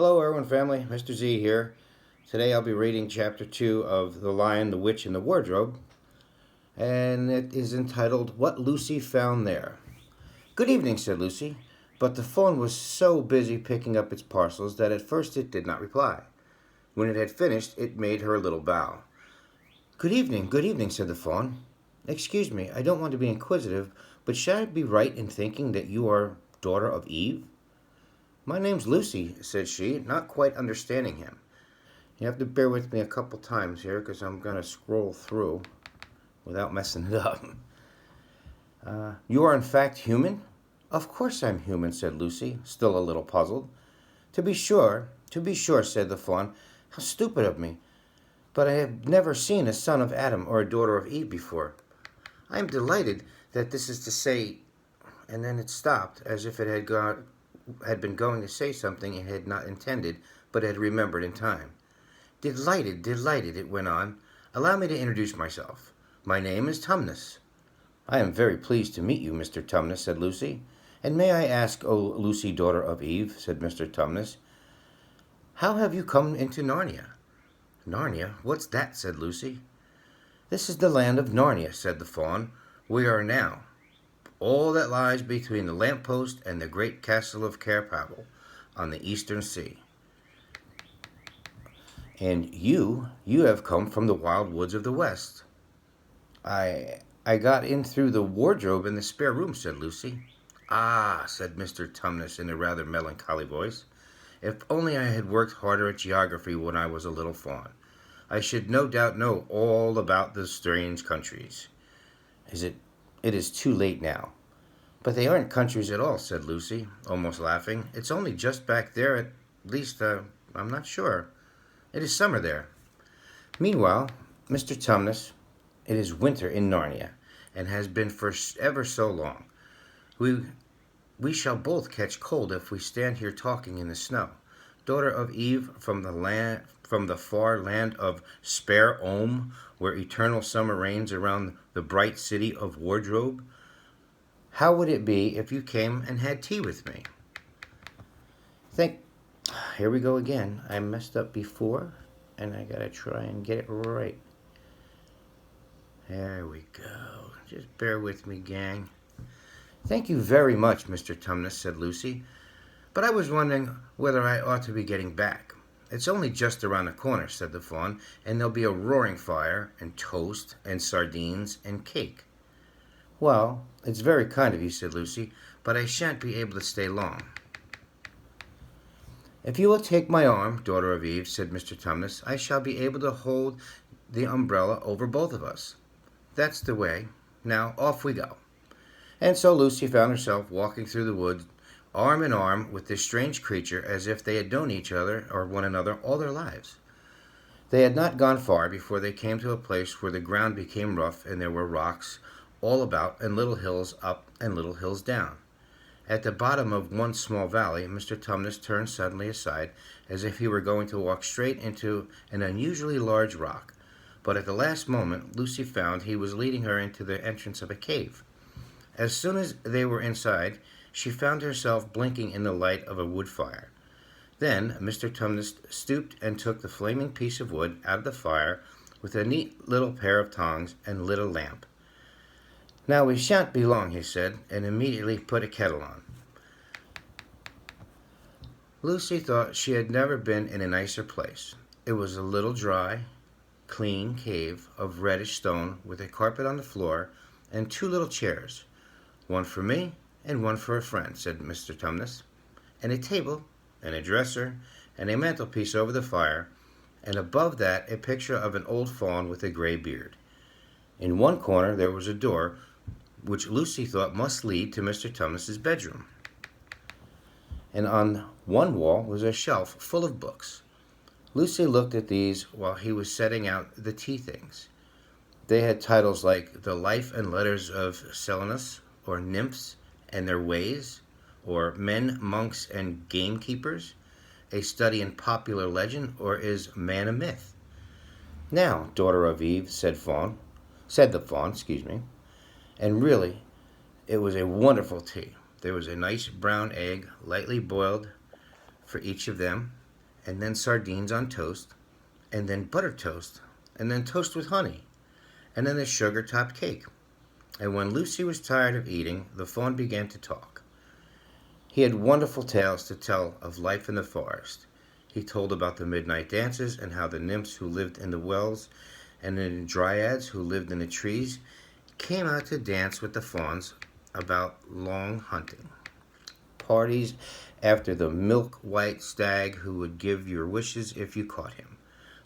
Hello, Erwin family. Mr. Z here. Today I'll be reading Chapter 2 of The Lion, the Witch, and the Wardrobe, and it is entitled What Lucy Found There. Good evening, said Lucy, but the fawn was so busy picking up its parcels that at first it did not reply. When it had finished, it made her a little bow. Good evening, said the fawn. Excuse me, I don't want to be inquisitive, but should I be right in thinking that you are daughter of Eve? My name's Lucy, said she, not quite understanding him. You have to bear with me a couple times here because I'm going to scroll through without messing it up. You are in fact human? Of course I'm human, said Lucy, still a little puzzled. To be sure, said the fawn. How stupid of me. But I have never seen a son of Adam or a daughter of Eve before. I am delighted that this is to say, and then it stopped as if it had been going to say something it had not intended, but had remembered in time. Delighted, it went on. Allow me to introduce myself. My name is Tumnus. I am very pleased to meet you, Mr. Tumnus, said Lucy. And may I ask, O Lucy, daughter of Eve, said Mr. Tumnus, how have you come into Narnia? Narnia? What's that? Said Lucy. This is the land of Narnia, said the fawn. We are now. All that lies between the lamppost and the great castle of Cair Paravel on the eastern sea. And you have come from the wild woods of the west. I got in through the wardrobe in the spare room, said Lucy. Ah, said Mr. Tumnus in a rather melancholy voice. If only I had worked harder at geography when I was a little fawn. I should no doubt know all about the strange countries. It is too late now. But they aren't countries at all, said Lucy, almost laughing. It's only just back there, at least, I'm not sure. It is summer there. Meanwhile, Mr. Tumnus, it is winter in Narnia, and has been for ever so long. We shall both catch cold if we stand here talking in the snow. Daughter of Eve from the far land of Spare Ohm, where eternal summer reigns around the bright city of Wardrobe. How would it be if you came and had tea with me? Here we go again. I messed up before, and I gotta try and get it right. There we go. Just bear with me, gang. Thank you very much, Mr. Tumnus, said Lucy. But I was wondering whether I ought to be getting back. It's only just around the corner, said the fawn, and there'll be a roaring fire, and toast, and sardines, and cake. Well, it's very kind of you, said Lucy, but I shan't be able to stay long. If you will take my arm, daughter of Eve, said Mr. Tumnus, I shall be able to hold the umbrella over both of us. That's the way. Now, off we go. And so Lucy found herself walking through the woods, arm in arm with this strange creature, as if they had known each other or one another all their lives. They had not gone far before they came to a place where the ground became rough and there were rocks all about and little hills up and little hills down. At the bottom of one small valley, Mr. Tumnus turned suddenly aside as if he were going to walk straight into an unusually large rock. But at the last moment, Lucy found he was leading her into the entrance of a cave. As soon as they were inside, she found herself blinking in the light of a wood fire. Then Mr. Tumnus stooped and took the flaming piece of wood out of the fire with a neat little pair of tongs and lit a lamp. Now we shan't be long, he said, and immediately put a kettle on. Lucy thought she had never been in a nicer place. It was a little dry, clean cave of reddish stone with a carpet on the floor and two little chairs, one for me and one for a friend, said Mr. Tumnus, and a table and a dresser and a mantelpiece over the fire, and above that a picture of an old fawn with a gray beard. In one corner there was a door which Lucy thought must lead to Mr. Tumnus's bedroom. And on one wall was a shelf full of books. Lucy looked at these while he was setting out the tea things. They had titles like The Life and Letters of Silenus, or Nymphs and Their Ways, or Men, Monks, and Gamekeepers, A Study in Popular Legend, or Is Man a Myth? Now, daughter of Eve, said the fawn, and really, it was a wonderful tea. There was a nice brown egg, lightly boiled, for each of them, and then sardines on toast, and then buttered toast, and then toast with honey, and then the sugar-topped cake. And when Lucy was tired of eating, the fawn began to talk. He had wonderful tales to tell of life in the forest. He told about the midnight dances and how the nymphs who lived in the wells and the dryads who lived in the trees came out to dance with the fawns, about long hunting parties after the milk-white stag who would give your wishes if you caught him,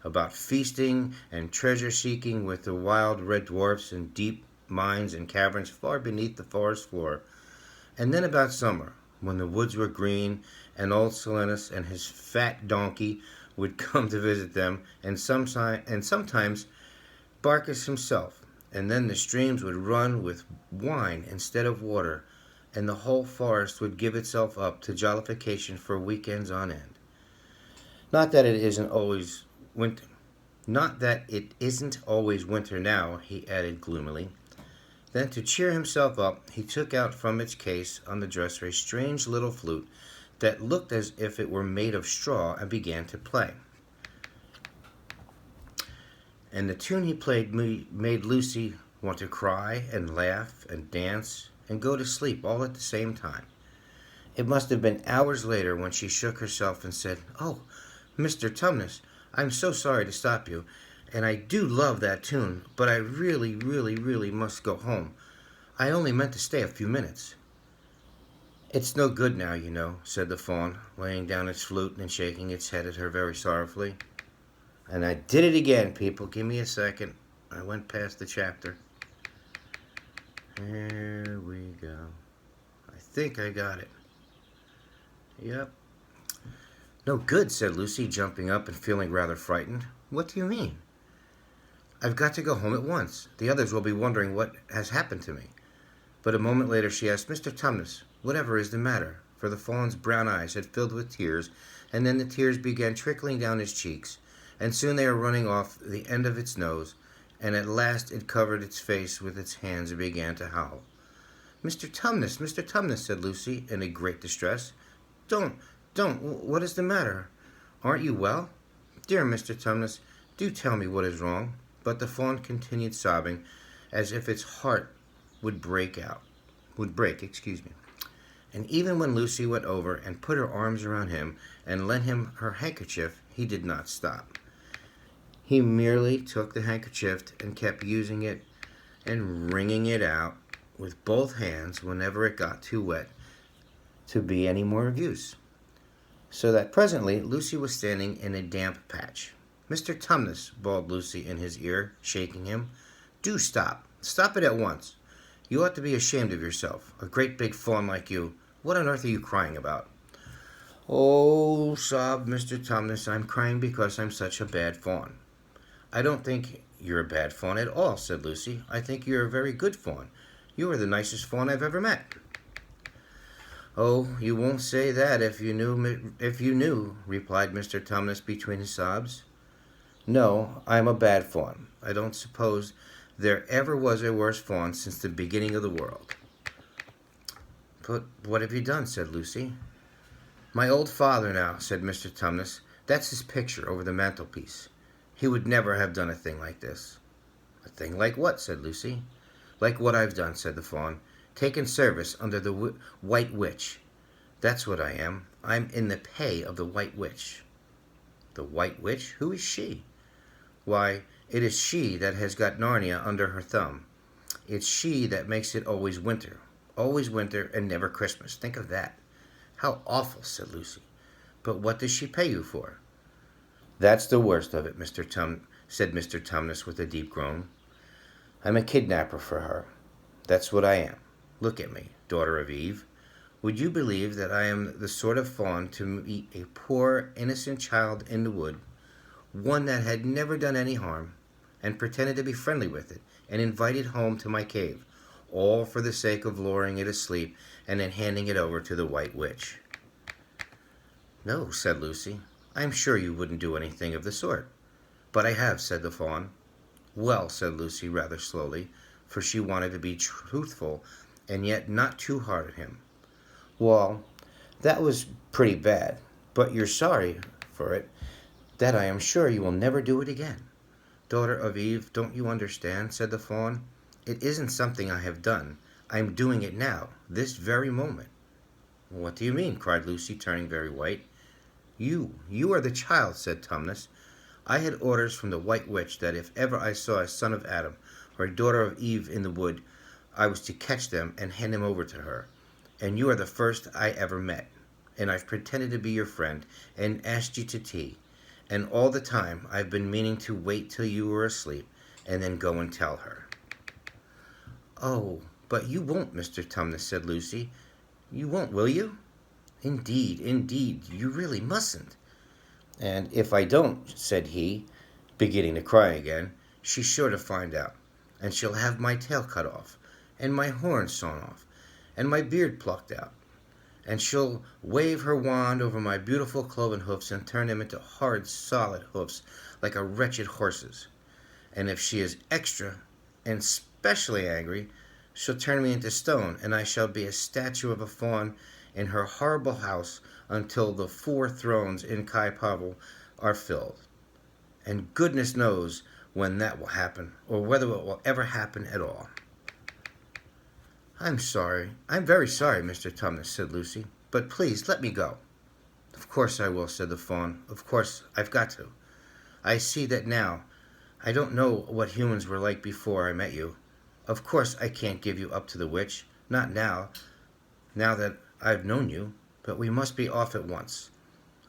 about feasting and treasure-seeking with the wild red dwarfs in deep mines and caverns far beneath the forest floor, and then about summer, when the woods were green and old Silenus and his fat donkey would come to visit them, and sometimes Barkis himself, and then the streams would run with wine instead of water, and the whole forest would give itself up to jollification for weekends on end. Not that it isn't always winter. Not that it isn't always winter now, he added gloomily. Then, to cheer himself up, he took out from its case on the dresser a strange little flute that looked as if it were made of straw and began to play. And the tune he played made Lucy want to cry and laugh and dance and go to sleep all at the same time. It must have been hours later when she shook herself and said, "Oh, Mr. Tumnus, I'm so sorry to stop you, and I do love that tune, but I really, really, really must go home. I only meant to stay a few minutes." "It's no good now, you know," said the fawn, laying down its flute and shaking its head at her very sorrowfully. And I did it again, people. Give me a second. I went past the chapter. There we go. I think I got it. Yep. "No good," said Lucy, jumping up and feeling rather frightened. "What do you mean?" "I've got to go home at once. The others will be wondering what has happened to me." But a moment later she asked, "Mr. Tumnus, whatever is the matter?" For the fawn's brown eyes had filled with tears, and then the tears began trickling down his cheeks, and soon they were running off the end of its nose, and at last it covered its face with its hands and began to howl. Mr. Tumnus, said Lucy, in a great distress. Don't, what is the matter? Aren't you well? Dear Mr. Tumnus, do tell me what is wrong." But the fawn continued sobbing, as if its heart would break. And even when Lucy went over and put her arms around him and lent him her handkerchief, he did not stop. He merely took the handkerchief and kept using it and wringing it out with both hands whenever it got too wet to be any more of use. So that presently Lucy was standing in a damp patch. "Mr. Tumnus," bawled Lucy in his ear, shaking him, "do stop. Stop it at once. You ought to be ashamed of yourself. A great big fawn like you. What on earth are you crying about?" "Oh," sobbed Mr. Tumnus, "I'm crying because I'm such a bad fawn." "I don't think you're a bad fawn at all," said Lucy. "I think you're a very good fawn. You are the nicest fawn I've ever met." "Oh, you won't say that if you knew, replied Mr. Tumnus between his sobs. "No, I'm a bad fawn. I don't suppose there ever was a worse fawn since the beginning of the world." "But what have you done?" said Lucy. "My old father now," said Mr. Tumnus. "That's his picture over the mantelpiece. He would never have done a thing like this." "A thing like what?" said Lucy. "Like what I've done," said the fawn. "Taken service under the White Witch. That's what I am. I'm in the pay of the White Witch." "The White Witch? Who is she?" "Why, it is she that has got Narnia under her thumb. It's she that makes it always winter and never Christmas. Think of that." "How awful," said Lucy. "But what does she pay you for?" "That's the worst of it, said Mr. Tumnus with a deep groan. "I'm a kidnapper for her. That's what I am. Look at me, daughter of Eve. Would you believe that I am the sort of fawn to meet a poor, innocent child in the wood, one that had never done any harm, and pretended to be friendly with it, and invite it home to my cave, all for the sake of luring it asleep and then handing it over to the White Witch?" "No," said Lucy. "I am sure you wouldn't do anything of the sort." "But I have," said the fawn. "Well," said Lucy rather slowly, for she wanted to be truthful and yet not too hard on him. "Well, that was pretty bad. But you're sorry for it, that I am sure you will never do it again." "Daughter of Eve, don't you understand?" said the fawn. "It isn't something I have done. I am doing it now, this very moment." "What do you mean?" cried Lucy, turning very white. You are the child," said Tumnus. "I had orders from the White Witch that if ever I saw a son of Adam or a daughter of Eve in the wood, I was to catch them and hand them over to her. And you are the first I ever met. And I've pretended to be your friend and asked you to tea. And all the time I've been meaning to wait till you were asleep and then go and tell her." "Oh, but you won't, Mr. Tumnus," said Lucy. "You won't, will you?" Indeed, you really mustn't." "And if I don't," said he, beginning to cry again, "she's sure to find out, and she'll have my tail cut off, and my horns sawn off, and my beard plucked out, and she'll wave her wand over my beautiful cloven hoofs and turn them into hard, solid hoofs like a wretched horse's. And if she is extra and specially angry, she'll turn me into stone, and I shall be a statue of a fawn in her horrible house until the 4 thrones in Kai Pavel are filled. And goodness knows when that will happen, or whether it will ever happen at all." I'm very sorry, Mr. Tumnus," said Lucy, "but please let me go." "Of course I will," said the fawn. "Of course I've got to. I see that now. I don't know what humans were like before I met you. Of course I can't give you up to the witch, not now that I've known you, but we must be off at once.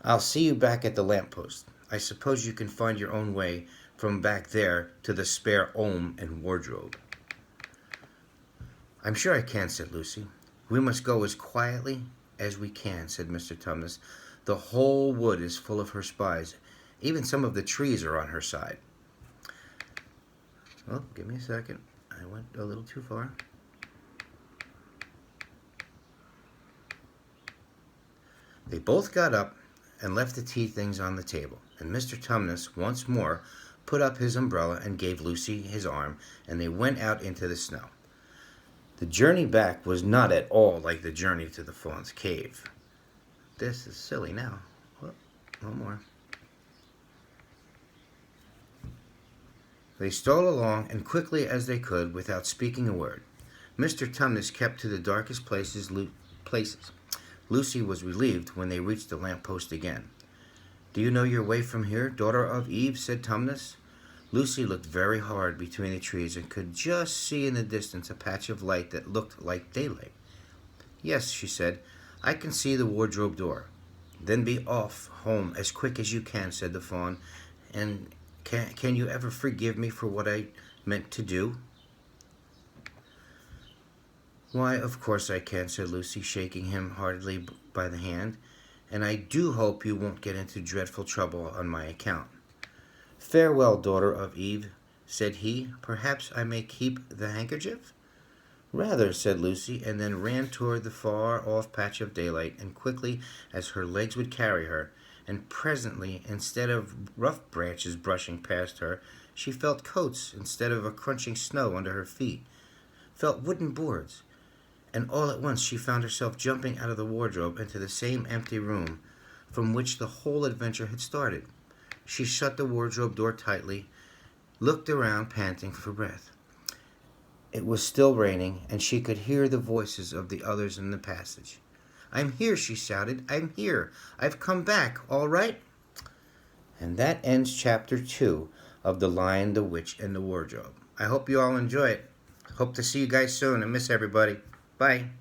I'll see you back at the lamppost. I suppose you can find your own way from back there to the spare ohm and wardrobe." "I'm sure I can," said Lucy. "We must go as quietly as we can," said Mr. Tumnus. "The whole wood is full of her spies. Even some of the trees are on her side." "Oh, give me a second. I went a little too far." They both got up and left the tea things on the table, and Mr. Tumnus once more put up his umbrella and gave Lucy his arm, and they went out into the snow. The journey back was not at all like the journey to the fawn's cave. This is silly now. Oh, one more. They stole along and quickly as they could without speaking a word. Mr. Tumnus kept to the darkest places. Lucy was relieved when they reached the lamp-post again. "Do you know your way from here, daughter of Eve?" said Tumnus. Lucy looked very hard between the trees and could just see in the distance a patch of light that looked like daylight. "Yes," she said, "I can see the wardrobe door." "Then be off home as quick as you can," said the fawn. "And can you ever forgive me for what I meant to do?" "Why, of course I can," said Lucy, shaking him heartily by the hand. "And I do hope you won't get into dreadful trouble on my account." "Farewell, daughter of Eve," said he. "Perhaps I may keep the handkerchief?" "Rather," said Lucy, and then ran toward the far-off patch of daylight, and quickly as her legs would carry her, and presently, instead of rough branches brushing past her, she felt coats instead of a crunching snow under her feet, felt wooden boards, and all at once she found herself jumping out of the wardrobe into the same empty room from which the whole adventure had started. She shut the wardrobe door tightly, looked around, panting for breath. It was still raining, and she could hear the voices of the others in the passage. "I'm here," she shouted. "I'm here. I've come back, all right." And that ends chapter 2 of The Lion, the Witch, and the Wardrobe. I hope you all enjoy it. Hope to see you guys soon, and miss everybody. Bye.